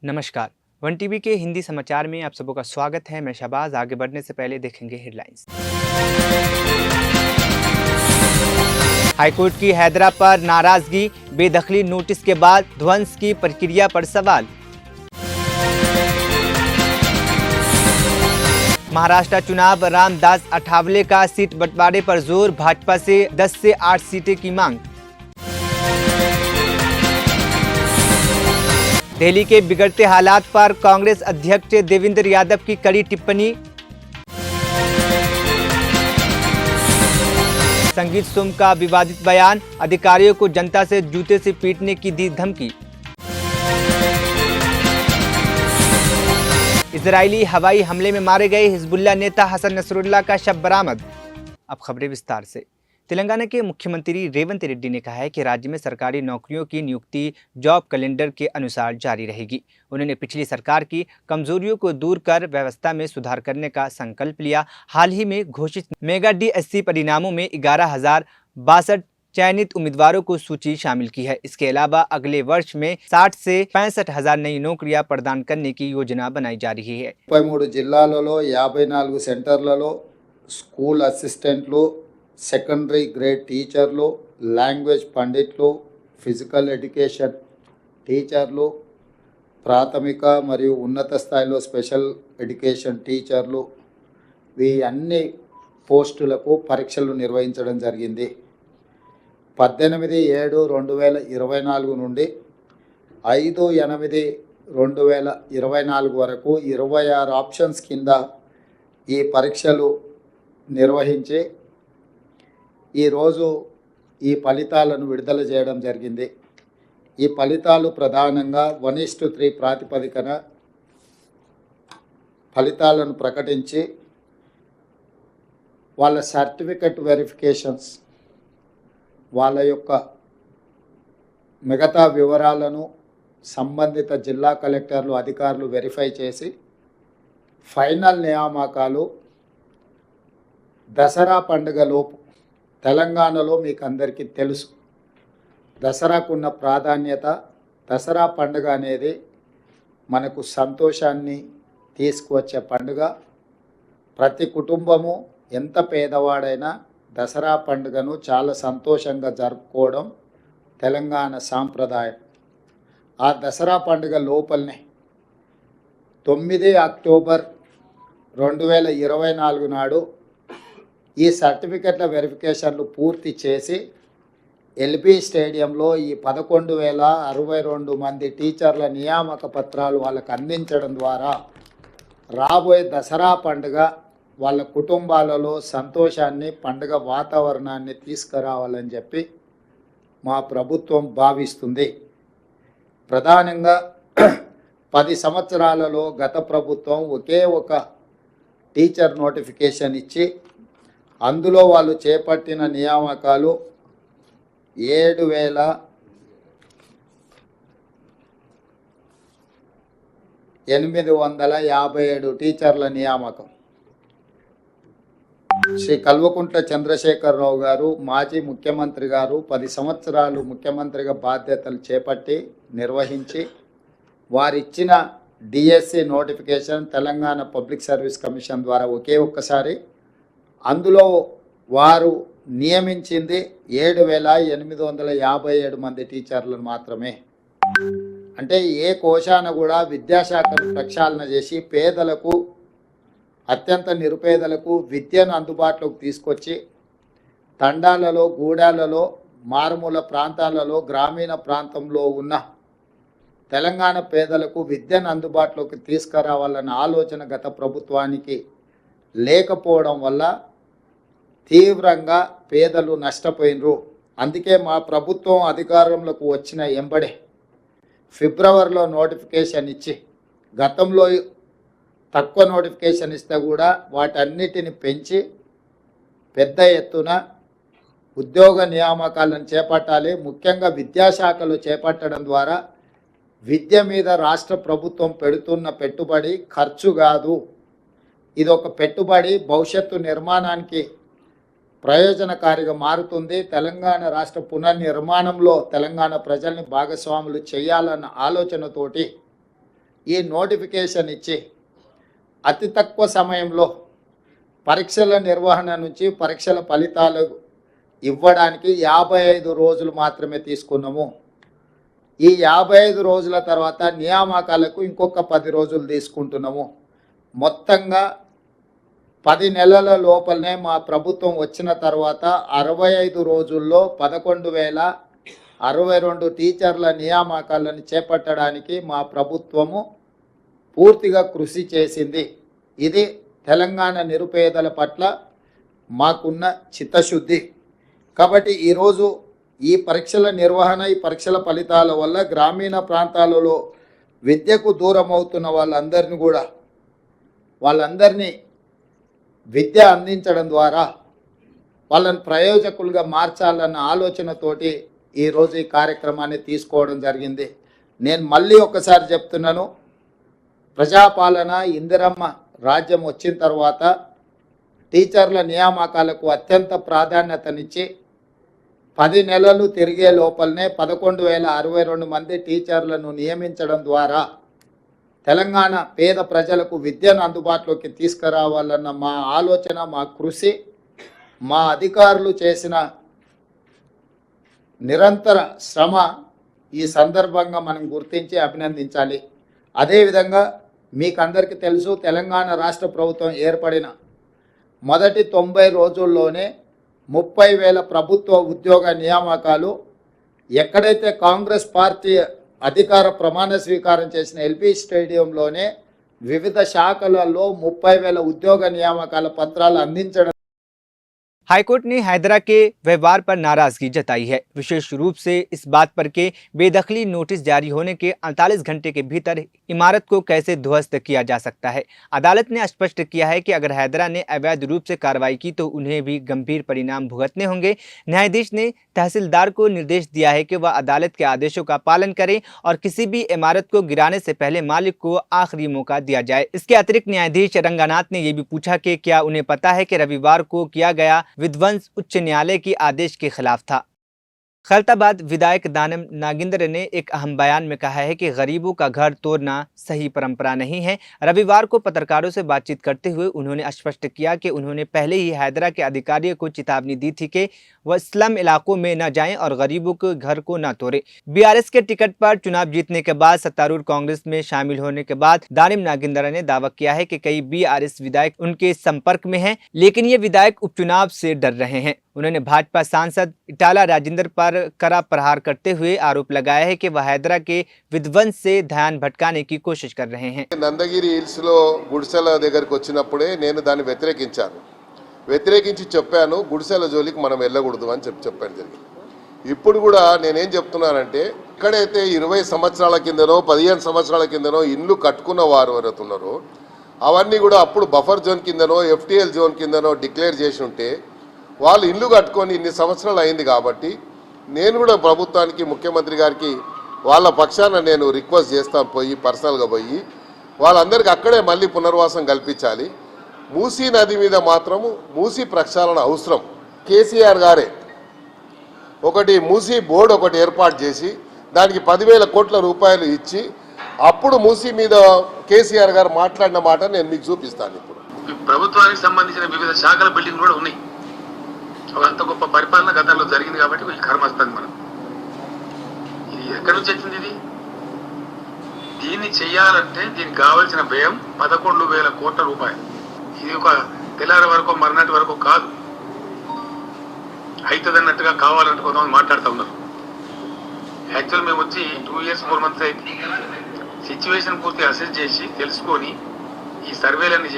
नमस्कार। One TV के हिंदी समाचार में आप सबों का स्वागत है। मैं शहबाज। आगे बढ़ने से पहले देखेंगे हेडलाइंस। हाईकोर्ट की हैदरा पर नाराजगी, बेदखली नोटिस के बाद ध्वंस की प्रक्रिया पर सवाल। महाराष्ट्र चुनाव, रामदास अठावले का सीट बंटवारे पर जोर, भाजपा से 10 से 8 सीटें की मांग। दिल्ली के बिगड़ते हालात पर कांग्रेस अध्यक्ष देवेंद्र यादव की कड़ी टिप्पणी। संगीत सोम का विवादित बयान, अधिकारियों को जनता से जूते से पीटने की दी धमकी। इजरायली हवाई हमले में मारे गए हिजबुल्लाह नेता हसन नसरुल्लाह का शव बरामद। अब खबरें विस्तार से। तेलंगाना के मुख्यमंत्री रेवंत रेड्डी ने कहा है कि राज्य में सरकारी नौकरियों की नियुक्ति जॉब कैलेंडर के अनुसार जारी रहेगी। उन्होंने पिछली सरकार की कमजोरियों को दूर कर व्यवस्था में सुधार करने का संकल्प लिया। हाल ही में घोषित मेगा DSC परिणामों में 11,062 चयनित उम्मीदवारों को सूची शामिल की है। इसके अलावा अगले वर्ष में 60 से 65,000 नई नौकरियां प्रदान करने की योजना बनाई जा रही है। 33 జిల్లాలలో 54 సెంటర్లలో స్కూల్ అసిస్టెంట్లు, సెకండరీ గ్రేడ్ టీచర్లు, లాంగ్వేజ్ పండిట్లు, ఫిజికల్ ఎడ్యుకేషన్ టీచర్లు, ప్రాథమిక మరియు ఉన్నత స్థాయిలో స్పెషల్ ఎడ్యుకేషన్ టీచర్లు, ఈ అన్ని పోస్టులకు పరీక్షలు నిర్వహించడం జరిగింది. 18/7/2024 నుండి 5/8/2024 వరకు 26 ఆప్షన్స్ కింద ఈ పరీక్షలు నిర్వహించి ఈరోజు ఈ ఫలితాలను విడుదల చేయడం జరిగింది. ఈ ఫలితాలు ప్రధానంగా 1:3 ప్రాతిపదికన ఫలితాలను ప్రకటించి వాళ్ళ సర్టిఫికెట్ వెరిఫికేషన్స్, వాళ్ళ యొక్క మిగతా వివరాలను సంబంధిత జిల్లా కలెక్టర్లు, అధికారులు వెరిఫై చేసి ఫైనల్ నియామకాలు దసరా పండుగలోపు, తెలంగాణలో మీకు అందరికీ తెలుసు దసరాకున్న ప్రాధాన్యత. దసరా పండుగ అనేది మనకు సంతోషాన్ని తీసుకువచ్చే పండుగ. ప్రతి కుటుంబము ఎంత పేదవాడైనా దసరా పండుగను చాలా సంతోషంగా జరుపుకోవడం తెలంగాణ సాంప్రదాయం. ఆ దసరా పండుగ లోపలనే 9 అక్టోబర్ 2024 నాడు ఈ సర్టిఫికెట్ల వెరిఫికేషన్లు పూర్తి చేసి ఎల్బీ స్టేడియంలో ఈ 11,062 మంది టీచర్ల నియామక పత్రాలు వాళ్ళకు అందించడం ద్వారా రాబోయే దసరా పండుగ వాళ్ళ కుటుంబాలలో సంతోషాన్ని, పండుగ వాతావరణాన్ని తీసుకురావాలని చెప్పి మా ప్రభుత్వం భావిస్తుంది. ప్రధానంగా 10 సంవత్సరాలలో గత ప్రభుత్వం ఒకే ఒక టీచర్ నోటిఫికేషన్ ఇచ్చి అందులో వాళ్ళు చేపట్టిన నియామకాలు 7,857 టీచర్ల నియామకం. శ్రీ కల్వకుంట్ల చంద్రశేఖరరావు గారు, మాజీ ముఖ్యమంత్రి గారు 10 సంవత్సరాలు ముఖ్యమంత్రిగా బాధ్యతలు చేపట్టి నిర్వహించి వారిచ్చిన DSC notification Telangana public service commission ద్వారా ఒకే ఒక్కసారి, అందులో వారు నియమించింది 7,857 మంది టీచర్లను మాత్రమే. అంటే ఏ కోశాన కూడా విద్యాశాఖను ప్రక్షాళన చేసి పేదలకు, అత్యంత నిరుపేదలకు విద్యను అందుబాటులోకి తీసుకొచ్చి తండాలలో, గూడాలలో, మారుమూల ప్రాంతాలలో, గ్రామీణ ప్రాంతంలో ఉన్న తెలంగాణ పేదలకు విద్యను అందుబాటులోకి తీసుకురావాలన్న ఆలోచన గత ప్రభుత్వానికి లేకపోవడం వల్ల తీవ్రంగా పేదలు నష్టపోయినరు. అందుకే మా ప్రభుత్వం అధికారంలోకి వచ్చిన ఎంబడే ఫిబ్రవరిలో నోటిఫికేషన్ ఇచ్చి, గతంలో తక్కువ నోటిఫికేషన్ ఇస్తే కూడా వాటన్నిటిని పెంచి పెద్ద ఎత్తున ఉద్యోగ నియామకాలను చేపట్టాలి. ముఖ్యంగా విద్యాశాఖలో చేపట్టడం ద్వారా విద్య మీద రాష్ట్ర ప్రభుత్వం పెడుతున్న పెట్టుబడి ఖర్చు కాదు, ఇది ఒక పెట్టుబడి, భవిష్యత్తు నిర్మాణానికి ప్రయోజనకారిగా మారుతుంది. తెలంగాణ రాష్ట్ర పునర్నిర్మాణంలో తెలంగాణ ప్రజల్ని భాగస్వాములు చేయాలన్న ఆలోచనతోటి ఈ నోటిఫికేషన్ ఇచ్చి అతి తక్కువ సమయంలో పరీక్షల నిర్వహణ నుంచి పరీక్షల ఫలితాలు ఇవ్వడానికి 55 రోజులు మాత్రమే తీసుకున్నాము. ఈ 55 రోజుల తర్వాత నియామకాలకు ఇంకొక 10 రోజులు తీసుకుంటున్నాము. మొత్తంగా 10 నెలల లోపలనే మా ప్రభుత్వం వచ్చిన తర్వాత 65 రోజుల్లో 11,062 టీచర్ల నియామకాలను చేపట్టడానికి మా ప్రభుత్వము పూర్తిగా కృషి చేసింది. ఇది తెలంగాణ నిరుపేదల పట్ల మాకున్న చిత్తశుద్ధి. కాబట్టి ఈరోజు ఈ పరీక్షల నిర్వహణ, ఈ పరీక్షల ఫలితాల వల్ల గ్రామీణ ప్రాంతాలలో విద్యకు దూరం అవుతున్న వాళ్ళందరినీ విద్య అందించడం ద్వారా వాళ్ళని ప్రయోజకులుగా మార్చాలన్న ఆలోచనతోటి ఈరోజు ఈ కార్యక్రమాన్ని తీసుకోవడం జరిగింది. నేను మళ్ళీ ఒకసారి చెప్తున్నాను, ప్రజాపాలన ఇందిరమ్మ రాజ్యం వచ్చిన తర్వాత టీచర్ల నియామకాలకు అత్యంత ప్రాధాన్యతనిచ్చి 10 నెలలు తిరిగే లోపలనే 11,062 మంది టీచర్లను నియమించడం ద్వారా తెలంగాణ పేద ప్రజలకు విద్యను అందుబాటులోకి తీసుకురావాలన్న మా ఆలోచన, మా కృషి, మా అధికారులు చేసిన నిరంతర శ్రమ ఈ సందర్భంగా మనం గుర్తించి అభినందించాలి. అదేవిధంగా మీకు అందరికీ తెలుసు, తెలంగాణ రాష్ట్ర ప్రభుత్వం ఏర్పడిన మొదటి 90 రోజుల్లోనే 30,000 ప్రభుత్వ ఉద్యోగ నియామకాలు, ఎక్కడైతే కాంగ్రెస్ పార్టీ అధికార ప్రమాణ స్వీకారం చేసిన ఎల్పీ స్టేడియంలోనే వివిధ శాఖలలో 30,000 ఉద్యోగ నియామకాల పత్రాలు అందించడం। हाईकोर्ट ने हैदरा के व्यवहार पर नाराजगी जताई है, विशेष रूप से इस बात पर कि बेदखली नोटिस जारी होने के 48 घंटे के भीतर इमारत को कैसे ध्वस्त किया जा सकता है। अदालत ने स्पष्ट किया है कि अगर हैदरा ने अवैध रूप से कार्रवाई की तो उन्हें भी गंभीर परिणाम भुगतने होंगे। न्यायाधीश ने तहसीलदार को निर्देश दिया है कि वह अदालत के आदेशों का पालन करे और किसी भी इमारत को गिराने से पहले मालिक को आखिरी मौका दिया जाए। इसके अतिरिक्त न्यायाधीश रंगानाथ ने यह भी पूछा कि क्या उन्हें पता है कि रविवार को किया गया विध्वंस उच्च न्यायालय की आदेश के खिलाफ था। खैरताबाद विधायक दानिम नागिंदर ने एक अहम बयान में कहा है कि गरीबों का घर तोड़ना सही परंपरा नहीं है। रविवार को पत्रकारों से बातचीत करते हुए उन्होंने स्पष्ट किया कि उन्होंने पहले ही हैदरा के अधिकारियों को चेतावनी दी थी कि वह स्लम इलाकों में न जाएं और गरीबों के घर को न तोड़े। बीआरएस के टिकट पर चुनाव जीतने के बाद सत्तारूढ़ कांग्रेस में शामिल होने के बाद दानिम नागिंदर ने दावा किया है कि कई बीआरएस विधायक उनके संपर्क में हैं, लेकिन ये विधायक उपचुनाव से डर रहे हैं। उन्होंने भाजपा सांसद इटाला राजेंद्र पर कड़ा प्रहार करते हुए आरोप लगाया है कि वह हैदरा के विध्वंस से ध्यान भटकाने की कोशिश कर रहे हैं। నందగిరి హిల్స్ లో గుడిసెల దగ్గరికి వచ్చినప్పుడే నేను దాన్ని వ్యతిరేకించి చెప్పాను, గుడిసెల జోలికి మనం వెళ్ళకూడదు అని చెప్పాను జరిగింది. ఇప్పుడు కూడా నేనేం చెప్తున్నానంటే, ఇక్కడైతే 20 సంవత్సరాల కిందనో 15 సంవత్సరాల కిందనో ఇల్లు కట్టుకున్న వారు ఎవరైతే ఉన్నారో అవన్నీ కూడా అప్పుడు బఫర్ జోన్ కిందనో FTL జోన్ కిందనో డిక్లేర్ చేసి ఉంటే వాళ్ళు ఇల్లు కట్టుకొని ఇన్ని సంవత్సరాలు అయింది. కాబట్టి నేను కూడా ప్రభుత్వానికి, ముఖ్యమంత్రి గారికి వాళ్ళ పక్షాన నేను రిక్వెస్ట్ చేస్తాను, పర్సనల్గా పోయి వాళ్ళందరికీ అక్కడే మళ్ళీ పునర్వాసం కల్పించాలి. మూసీ నది మీద మాత్రము మూసీ ప్రక్షాళన అవసరం. కేసీఆర్ గారే ఒకటి మూసీ బోర్డు ఒకటి ఏర్పాటు చేసి దానికి 10,000 కోట్ల రూపాయలు ఇచ్చి అప్పుడు మూసీ మీద కేసీఆర్ గారు మాట్లాడిన మాట నేను మీకు చూపిస్తాను. ఇప్పుడు ప్రభుత్వానికి సంబంధించిన వివిధ శాఖల బిల్డింగ్ కూడా ఉన్నాయి. అంత గొప్ప పరిపాలన గతంలో జరిగింది కాబట్టి కొంచెం కర్మ వస్తుంది. మనం ఇది ఎక్కడి నుంచి వచ్చింది? దీన్ని చెయ్యాలంటే దీనికి కావాల్సిన వ్యయం 11,000 కోట్ల రూపాయలు. ఇది ఒక తెల్లారి వరకు మరునాటి వరకు కాదు, అవుతుంది అన్నట్టుగా కావాలంటే కొంతమంది మాట్లాడుతూ ఉన్నారు. యాక్చువల్ మేము వచ్చి 2 years 4 months అయితే సిచ్యువేషన్ పూర్తి అసెస్ చేసి తెలుసుకొని ఈ సర్వేలన్నీ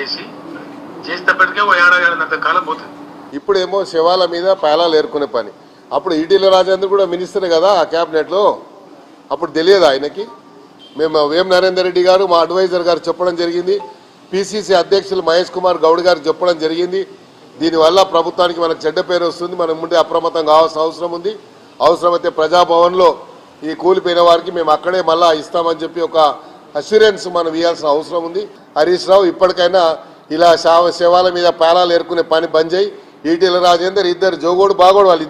చేసేటప్పటికే ఓ ఏడాది కాలం పోతుంది. ఇప్పుడేమో శవాల మీద పేలాలు ఏరుకునే పని. అప్పుడు ఈటీల రాజేంద్ర కూడా మినిస్టర్ కదా ఆ క్యాబినెట్లో, అప్పుడు తెలియదు ఆయనకి. మేము వేం నరేందర్ రెడ్డి గారు మా అడ్వైజర్ గారు చెప్పడం జరిగింది, పిసిసి అధ్యక్షులు మహేష్ కుమార్ గౌడ్ గారు చెప్పడం జరిగింది. దీనివల్ల ప్రభుత్వానికి మనకు చెడ్డ పేరు వస్తుంది, మనం ముందే అప్రమత్తం కావాల్సిన అవసరం ఉంది. అవసరమైతే ప్రజాభవన్లో ఈ కూలిపోయిన వారికి మేము అక్కడే మళ్ళా ఇస్తామని చెప్పి ఒక అష్యూరెన్స్ మనం ఇవ్వాల్సిన అవసరం ఉంది. హరీష్ రావు ఇప్పటికైనా ఇలా శవాల మీద పేలాలు ఏరుకునే పని బంద్ చేయి. ఈటీల రాజేందర్ ఇద్దరు జోగోడు బాగోడు, వాళ్ళు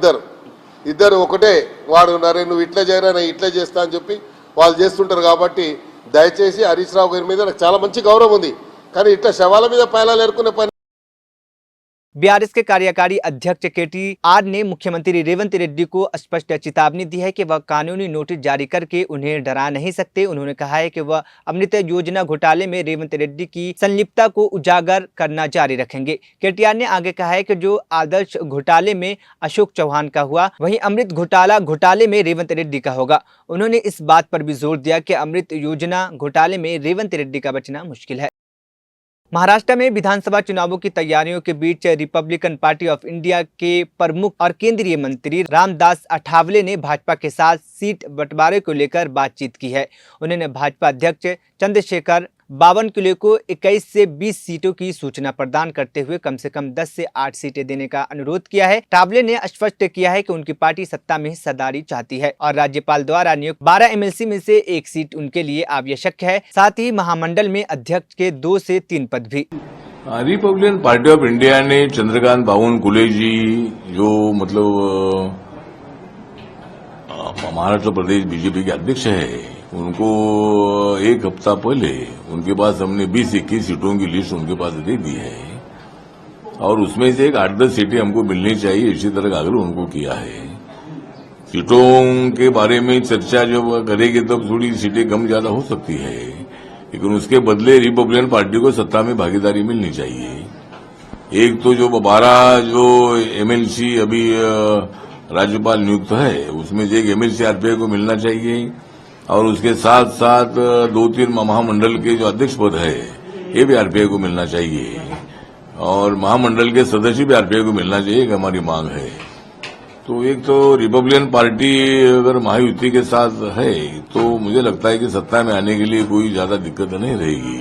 ఇద్దరు ఒకటే. వాడు నరే నువ్వు ఇట్లా చేయరా నేను ఇట్లా చేస్తా అని చెప్పి వాళ్ళు చేస్తుంటారు. కాబట్టి దయచేసి హరీష్ రావు గారి మీద నాకు చాలా మంచి గౌరవం ఉంది, కానీ ఇట్లా శవాల మీద పాయలాలు ఏరుకునే పని बीआरएस के कार्यकारी अध्यक्ष केटी आर ने मुख्यमंत्री रेवंत रेड्डी को स्पष्ट चेतावनी दी है कि वह कानूनी नोटिस जारी करके उन्हें डरा नहीं सकते। उन्होंने कहा है कि वह अमृत योजना घोटाले में रेवंत रेड्डी की संलिप्तता को उजागर करना जारी रखेंगे। केटीआर ने आगे कहा है कि जो आदर्श घोटाले में अशोक चौहान का हुआ, वहीं अमृत घोटाले में रेवंत रेड्डी का होगा। उन्होंने इस बात पर भी जोर दिया कि अमृत योजना घोटाले में रेवंत रेड्डी का बचना मुश्किल है। महाराष्ट्र में विधानसभा चुनावों की तैयारियों के बीच रिपब्लिकन पार्टी ऑफ इंडिया के प्रमुख और केंद्रीय मंत्री रामदास अठावले ने भाजपा के साथ सीट बंटवारे को लेकर बातचीत की है। उन्होंने भाजपा अध्यक्ष चंद्रशेखर बावनकुले को 21 से 20 सीटों की सूचना प्रदान करते हुए कम से कम 10 से 8 सीटें देने का अनुरोध किया है। अठावले ने स्पष्ट किया है कि उनकी पार्टी सत्ता में हिस्सेदारी चाहती है और राज्यपाल द्वारा नियुक्त 12 एमएलसी में से एक सीट उनके लिए आवश्यक है। साथ ही महामंडल में अध्यक्ष के 2 से 3 पद भी। रिपब्लिकन पार्टी ऑफ इंडिया ने चंद्रकांत बावनकुले जी जो मतलब महाराष्ट्र प्रदेश बीजेपी के अध्यक्ष है, उनको एक हफ्ता पहले उनके पास हमने 20-21 सीटों की लिस्ट उनके पास दे दी है और उसमें से एक 8-10 सीटें हमको मिलनी चाहिए, इसी तरह का आग्रह उनको किया है। सीटों के बारे में चर्चा जब करेगी तब थोड़ी सीटें कम ज्यादा हो सकती है, लेकिन उसके बदले रिपब्लिकन पार्टी को सत्ता में भागीदारी मिलनी चाहिए। एक तो जो 12 जो एमएलसी अभी राज्यपाल नियुक्त है, उसमें से एक एमएलसी आरपीआई को मिलना चाहिए और उसके साथ साथ 2-3 महामंडल के जो अध्यक्ष पद है ये भी आरपीआई को मिलना चाहिए और महामंडल के सदस्य भी आरपीआई को मिलना चाहिए, हमारी मांग है। तो एक तो रिपब्लिकन पार्टी अगर महायुति के साथ है तो मुझे लगता है कि सत्ता में आने के लिए कोई ज्यादा दिक्कत नहीं रहेगी,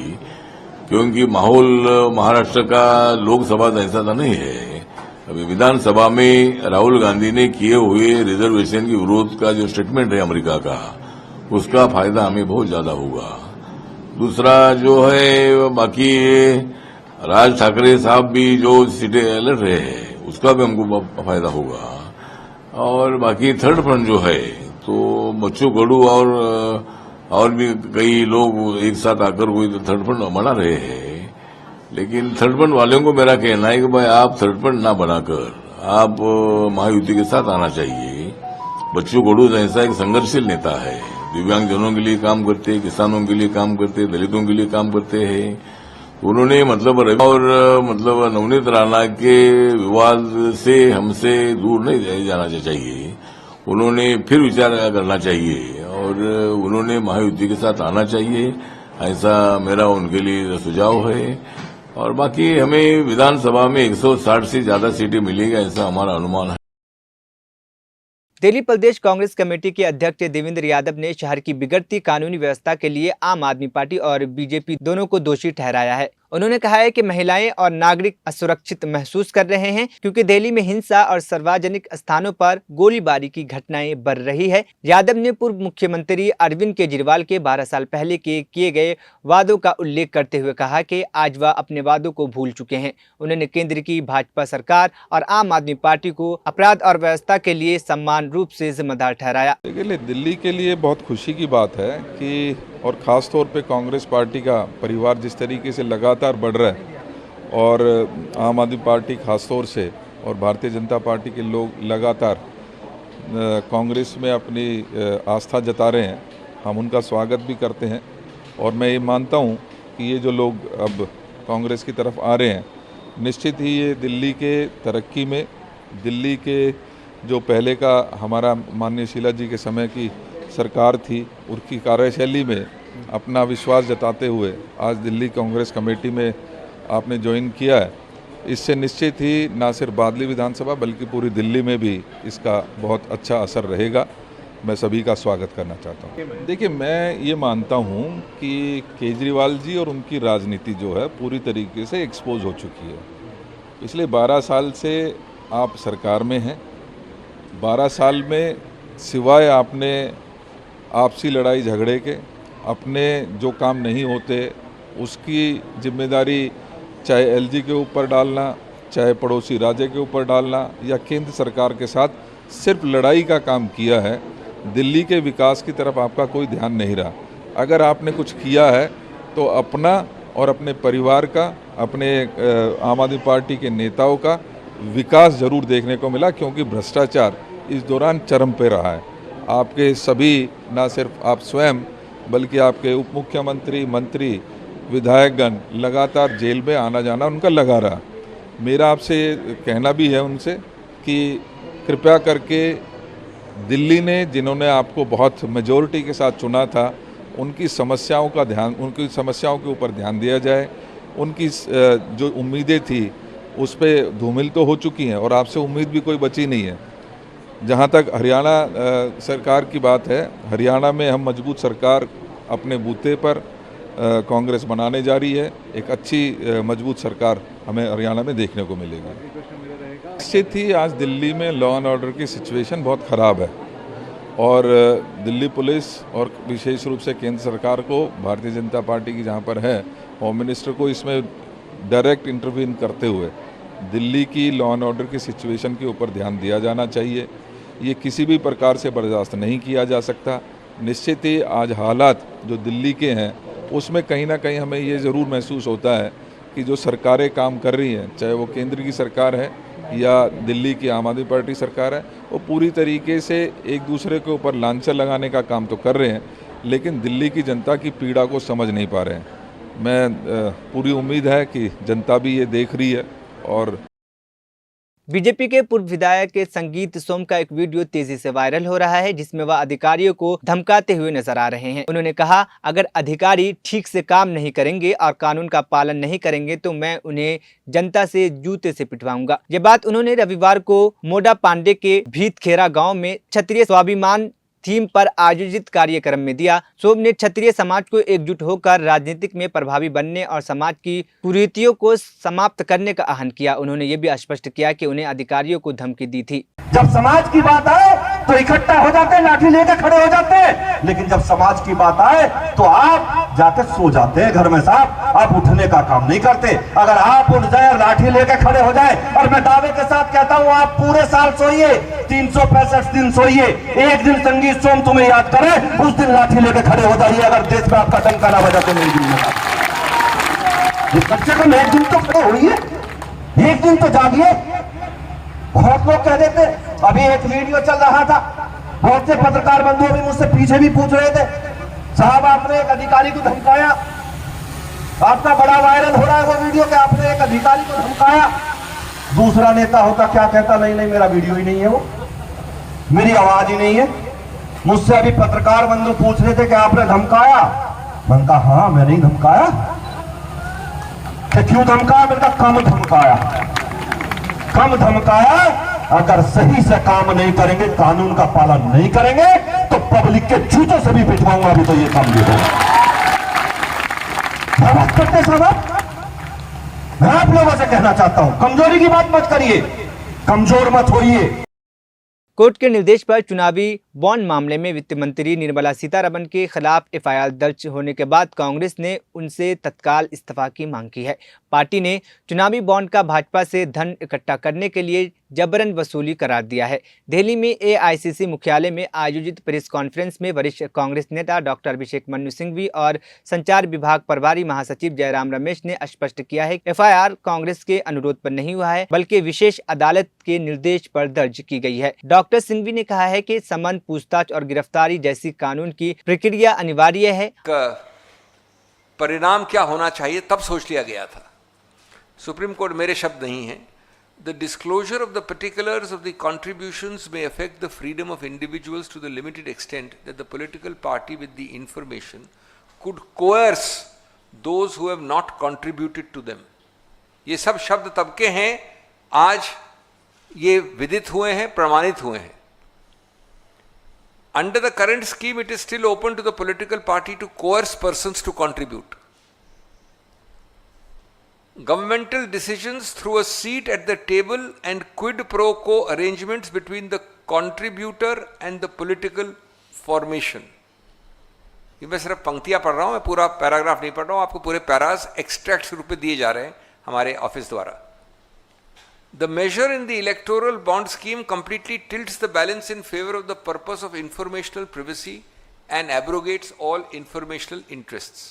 क्योंकि माहौल महाराष्ट्र का लोकसभा जैसा तो नहीं है। अभी विधानसभा में राहुल गांधी ने किए हुए रिजर्वेशन के विरोध का जो स्टेटमेंट है अमेरिका का, उसका फायदा हमें बहुत ज्यादा होगा। दूसरा जो है बाकी राज ठाकरे साहब भी जो सीटें लड़ रहे हैं उसका भी हमको फायदा होगा और बाकी थर्ड फ्रंट जो है तो बच्चों गड़ू और भी कई लोग एक साथ आकर कोई थर्ड फ्रंट बना रहे हैं, लेकिन थर्ड फ्रंट वालों को मेरा कहना है कि भाई आप थर्ड फ्रंट ना बनाकर आप महायुति के साथ आना चाहिए। बच्चों गड़ू जैसा एक संघर्षशील नेता है, दिव्यांगजनों के लिए काम करते हैं, किसानों के लिए काम करते हैं, दलितों के लिए काम करते हैं। उन्होंने मतलब नवनीत राणा के विवाद से हमसे दूर नहीं जाना चाहिए, उन्होंने फिर विचार करना चाहिए और उन्होंने महायुति के साथ आना चाहिए, ऐसा मेरा उनके लिए सुझाव है। और बाकी हमें विधानसभा में 160 से ज्यादा सीटें मिलेगी ऐसा हमारा अनुमान है। दिल्ली प्रदेश कांग्रेस कमेटी के अध्यक्ष देवेंद्र यादव ने शहर की बिगड़ती कानूनी व्यवस्था के लिए आम आदमी पार्टी और बीजेपी दोनों को दोषी ठहराया है। उन्होंने कहा है कि महिलाएं और नागरिक असुरक्षित महसूस कर रहे हैं क्योंकि दिल्ली में हिंसा और सार्वजनिक स्थानों पर गोलीबारी की घटनाएं बढ़ रही है। यादव ने पूर्व मुख्यमंत्री अरविंद केजरीवाल के 12 साल पहले के किए गए वादों का उल्लेख करते हुए कहा कि आज वह अपने वादों को भूल चुके हैं। उन्होंने केंद्र की भाजपा सरकार और आम आदमी पार्टी को अपराध और व्यवस्था के लिए समान रूप से जिम्मेदार ठहराया। दिल्ली के लिए बहुत खुशी की बात है कि और ख़ास तौर पे कांग्रेस पार्टी का परिवार जिस तरीके से लगातार बढ़ रहा है और आम आदमी पार्टी ख़ास तौर से और भारतीय जनता पार्टी के लोग लगातार कांग्रेस में अपनी आस्था जता रहे हैं, हम उनका स्वागत भी करते हैं। और मैं ये मानता हूँ कि ये जो लोग अब कांग्रेस की तरफ आ रहे हैं, निश्चित ही ये दिल्ली के तरक्की में, दिल्ली के जो पहले का हमारा माननीय शीला जी के समय की सरकार थी उनकी कार्यशैली में अपना विश्वास जताते हुए आज दिल्ली कांग्रेस कमेटी में आपने ज्वाइन किया है, इससे निश्चित ही ना सिर्फ बादली विधानसभा बल्कि पूरी दिल्ली में भी इसका बहुत अच्छा असर रहेगा। मैं सभी का स्वागत करना चाहता हूँ। देखिए, मैं ये मानता हूँ कि केजरीवाल जी और उनकी राजनीति जो है पूरी तरीके से एक्सपोज हो चुकी है। पिछले 12 साल से आप सरकार में हैं, 12 साल में सिवाय आपने आपसी लड़ाई झगड़े के अपने जो काम नहीं होते उसकी जिम्मेदारी चाहे एलजी के ऊपर डालना, चाहे पड़ोसी राज्य के ऊपर डालना या केंद्र सरकार के साथ सिर्फ लड़ाई का काम किया है। दिल्ली के विकास की तरफ आपका कोई ध्यान नहीं रहा। अगर आपने कुछ किया है तो अपना और अपने परिवार का, अपने आम आदमी पार्टी के नेताओं का विकास जरूर देखने को मिला, क्योंकि भ्रष्टाचार इस दौरान चरम पे रहा है। आपके सभी, ना सिर्फ आप स्वयं बल्कि आपके उप मुख्यमंत्री, मंत्री, विधायकगण लगातार जेल में आना जाना उनका लगा रहा। मेरा आपसे कहना भी है उनसे कि कृपया करके दिल्ली ने, जिन्होंने आपको बहुत मेजॉरिटी के साथ चुना था, उनकी समस्याओं के ऊपर ध्यान दिया जाए। उनकी जो उम्मीदें थी उस पर धूमिल तो हो चुकी हैं और आपसे उम्मीद भी कोई बची नहीं है। जहाँ तक हरियाणा सरकार की बात है, हरियाणा में हम मजबूत सरकार अपने बूते पर कांग्रेस बनाने जा रही है। एक अच्छी मजबूत सरकार हमें हरियाणा में देखने को मिलेगी। निश्चित ही आज दिल्ली में लॉ एंड ऑर्डर की सिचुएशन बहुत ख़राब है और दिल्ली पुलिस और विशेष रूप से केंद्र सरकार को, भारतीय जनता पार्टी की जहाँ पर है, होम मिनिस्टर को इसमें डायरेक्ट इंटरवीन करते हुए दिल्ली की लॉ एंड ऑर्डर की सिचुएशन के ऊपर ध्यान दिया जाना चाहिए। ये किसी भी प्रकार से बर्दाश्त नहीं किया जा सकता। निश्चित ही आज हालात जो दिल्ली के हैं उसमें कहीं ना कहीं हमें ये ज़रूर महसूस होता है कि जो सरकारें काम कर रही हैं, चाहे वो केंद्र की सरकार है या दिल्ली की आम आदमी पार्टी सरकार है, वो पूरी तरीके से एक दूसरे के ऊपर लांछन लगाने का काम तो कर रहे हैं, लेकिन दिल्ली की जनता की पीड़ा को समझ नहीं पा रहे हैं। मैं पूरी उम्मीद है कि जनता भी ये देख रही है। और बीजेपी के पूर्व विधायक के संगीत सोम का एक वीडियो तेजी से वायरल हो रहा है, जिसमें वह अधिकारियों को धमकाते हुए नजर आ रहे हैं। उन्होंने कहा, अगर अधिकारी ठीक से काम नहीं करेंगे और कानून का पालन नहीं करेंगे तो मैं उन्हें जनता से जूते से पिटवाऊंगा। ये बात उन्होंने रविवार को मोडा पांडे के भीतखेरा गांव में क्षत्रिय स्वाभिमान थीम पर आयोजित कार्यक्रम में दिया। सोम ने क्षत्रिय समाज को एकजुट होकर राजनीतिक में प्रभावी बनने और समाज की कुरीतियों को समाप्त करने का आह्वान किया। उन्होंने ये भी स्पष्ट किया कि उन्हें अधिकारियों को धमकी दी थी। जब समाज की बात आए तो इकट्ठा हो जाते हैं, लाठी लेकर खड़े हो जाते हैं, लेकिन जब समाज की बात आए तो आप जाके सो जाते हैं घर में साहब। आप उठने का काम नहीं करते। अगर आप उठ जाए, लाठी लेकर खड़े हो जाए, और मैं दावे के साथ कहता हूं आप पूरे साल सोइए, 365 दिन सोइए, एक दिन संगीत सोम तुम्हें याद करे, उस दिन लाठी लेकर खड़े हो जाइए। अगर देश में आपका डंका ना बजा तो नहीं दूंगा। इस बच्चे को एक दिन तो खड़े होइए, एक दिन तो जागिए। बहुत लोग कह देते, अभी एक वीडियो चल रहा था, बहुत से पत्रकार बंधु भी मुझसे पीछे भी पूछ रहे थे, साहब आपने एक अधिकारी को धमकाया, आपका बड़ा वायरल हो रहा है वो वीडियो कि आपने एक अधिकारी को धमकाया। दूसरा नेता होता क्या कहता, नहीं नहीं मेरा वीडियो ही नहीं है, वो मेरी आवाज ही नहीं है। मुझसे अभी पत्रकार बंधु पूछ रहे थे कि आपने धमकाया, मैंने कहा हाँ मैंने ही धमकाया। क्यों धमकाया? मैंने कहा कम धमकाया, कम धमकाया। अगर सही से काम नहीं करेंगे, कानून का पालन नहीं करेंगे तो पब्लिक के जूतों से भी पिटवाऊंगा। अभी तो ये काम नहीं होगा। बात करते साहब, मैं आप लोगों से कहना चाहता हूं, कमजोरी की बात मत करिए, कमजोर मत होइए। कोर्ट के निर्देश पर चुनावी बॉन्ड मामले में वित्त मंत्री निर्मला सीतारमण के खिलाफ एफआईआर दर्ज होने के बाद कांग्रेस ने उनसे तत्काल इस्तीफा की मांग की है। पार्टी ने चुनावी बॉन्ड का भाजपा से धन इकट्ठा करने के लिए जबरन वसूली करार दिया है। दिल्ली में एआईसीसी मुख्यालय में आयोजित प्रेस कॉन्फ्रेंस में वरिष्ठ कांग्रेस नेता डॉक्टर अभिषेक मनु सिंघवी और संचार विभाग प्रभारी महासचिव जयराम रमेश ने स्पष्ट किया है कि एफआईआर कांग्रेस के अनुरोध पर नहीं हुआ है, बल्कि विशेष अदालत के निर्देश पर दर्ज की गई है। डॉक्टर सिंघवी ने कहा है कि समन, पूछताछ और गिरफ्तारी जैसी कानून की प्रक्रिया अनिवार्य है। परिणाम क्या होना चाहिए तब सोच लिया गया था। सुप्रीम कोर्ट मेरे शब्द नहीं है। The disclosure of the particulars of the contributions may affect the freedom of individuals to the limited extent that the political party with the information could coerce those who have not contributed to them. ये सब शब्द तब के हैं, आज ये विदित हुए हैं, प्रमाणित हुए हैं। Under the current scheme, it is still open to the political party to coerce persons to contribute. Governmental decisions through a seat at the table and quid pro quo arrangements between the contributor and the political formation. ये मैं सिर्फ पंक्तियां पढ़ रहा हूं, मैं पूरा paragraph नहीं पढ़ रहा हूं, आपको पूरे पैरास एक्सट्रैक्ट रूप में दिए जा रहे हैं हमारे ऑफिस द्वारा। The measure in the electoral bond scheme completely tilts the balance in favor of the purpose of informational privacy and abrogates all informational interests.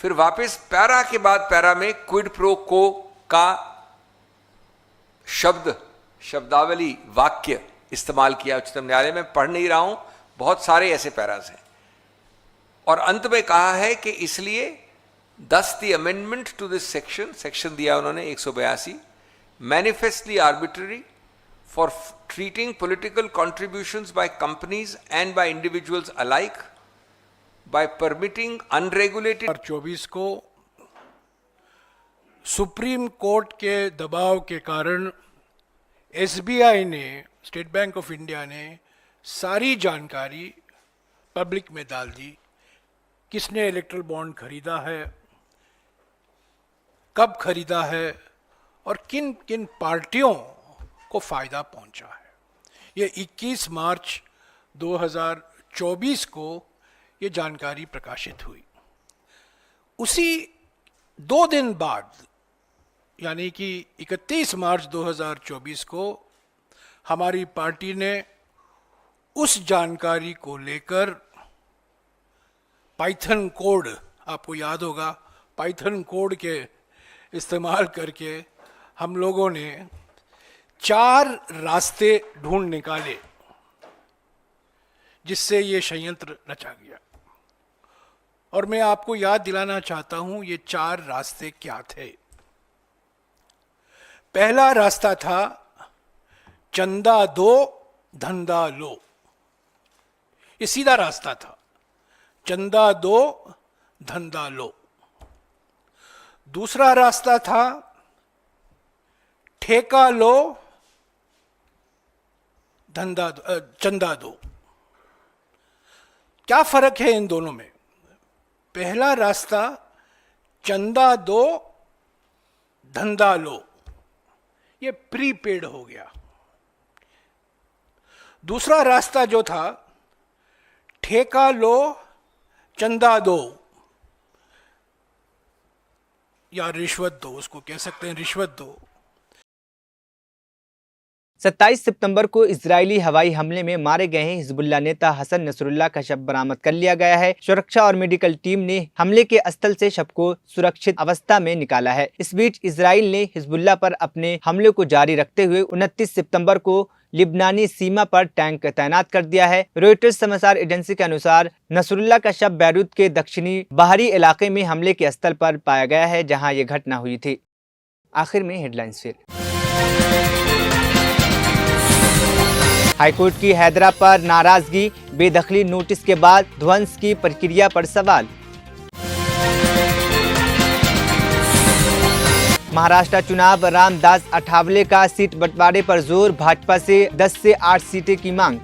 फिर वापस पैरा के बाद पैरा में क्विड प्रो को का शब्दावली वाक्य इस्तेमाल किया उच्चतम न्यायालय में। पढ़ नहीं रहा हूं, बहुत सारे ऐसे पैराज हैं। और अंत में कहा है कि इसलिए thus the amendment to this section दिया उन्होंने 182, manifestly arbitrary for treating political contributions by companies and by individuals alike by permitting unregulated 2024 को सुप्रीम कोर्ट के दबाव के कारण एसबीआई ने, स्टेट बैंक ऑफ इंडिया ने सारी जानकारी पब्लिक में डाल दी। किसने इलेक्ट्रल बॉन्ड खरीदा है, कब खरीदा है और किन किन पार्टियों को फायदा पहुंचा है। ये 21 मार्च 2024 को ये जानकारी प्रकाशित हुई। उसी 2 दिन बाद यानी कि 31 मार्च 2024 को हमारी पार्टी ने उस जानकारी को लेकर पाइथन कोड, आपको याद होगा पाइथन कोड के इस्तेमाल करके हम लोगों ने 4 रास्ते ढूंढ निकाले जिससे ये षड्यंत्र रचा गया। और मैं आपको याद दिलाना चाहता हूं ये 4 रास्ते क्या थे। पहला रास्ता था चंदा दो धंधा लो, ये सीधा रास्ता था, चंदा दो धंधा लो। दूसरा रास्ता था ठेका लो धंधा चंदा दो। क्या फर्क है इन दोनों में? पहला रास्ता चंदा दो धंधा लो, ये प्रीपेड हो गया। दूसरा रास्ता जो था ठेका लो चंदा दो या रिश्वत दो, उसको कह सकते हैं रिश्वत दो। 27 सितंबर को इजरायली हवाई हमले में मारे गए हैं हिजबुल्लाह नेता हसन नसरुल्लाह का शव बरामद कर लिया गया है। सुरक्षा और मेडिकल टीम ने हमले के स्थल से शव को सुरक्षित अवस्था में निकाला है। इस बीच इजराइल ने हिजबुल्लाह पर अपने हमले को जारी रखते हुए 29 सितंबर को लिबनानी सीमा पर टैंक तैनात कर दिया है। रॉयटर्स समाचार एजेंसी के अनुसार नसरुल्लाह का शव बैरूत के दक्षिणी बाहरी इलाके में हमले के स्थल पर पाया गया है जहां ये घटना हुई थी। आखिर में हेडलाइंस फिर। हाईकोर्ट की हैदरा पर नाराजगी, बेदखली नोटिस के बाद ध्वंस की प्रक्रिया पर सवाल। महाराष्ट्र चुनाव, रामदास अठावले का सीट बंटवारे पर जोर, भाजपा से 10 से 8 सीटें की मांग।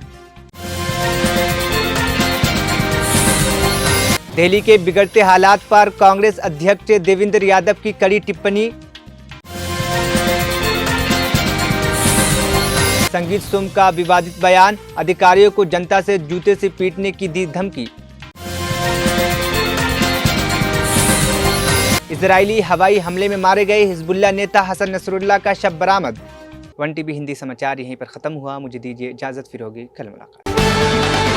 दिल्ली के बिगड़ते हालात पर कांग्रेस अध्यक्ष देवेंद्र यादव की कड़ी टिप्पणी। संगीत सोम का विवादित बयान, अधिकारियों को जनता से जूते से पीटने की दी धमकी। इजरायली हवाई हमले में मारे गए हिजबुल्लाह नेता हसन नसरुल्लाह का शव बरामद। 1 टीवी हिंदी समाचार यहीं पर खत्म हुआ। मुझे दीजिए इजाजत, फिर होगी कल मुलाकात।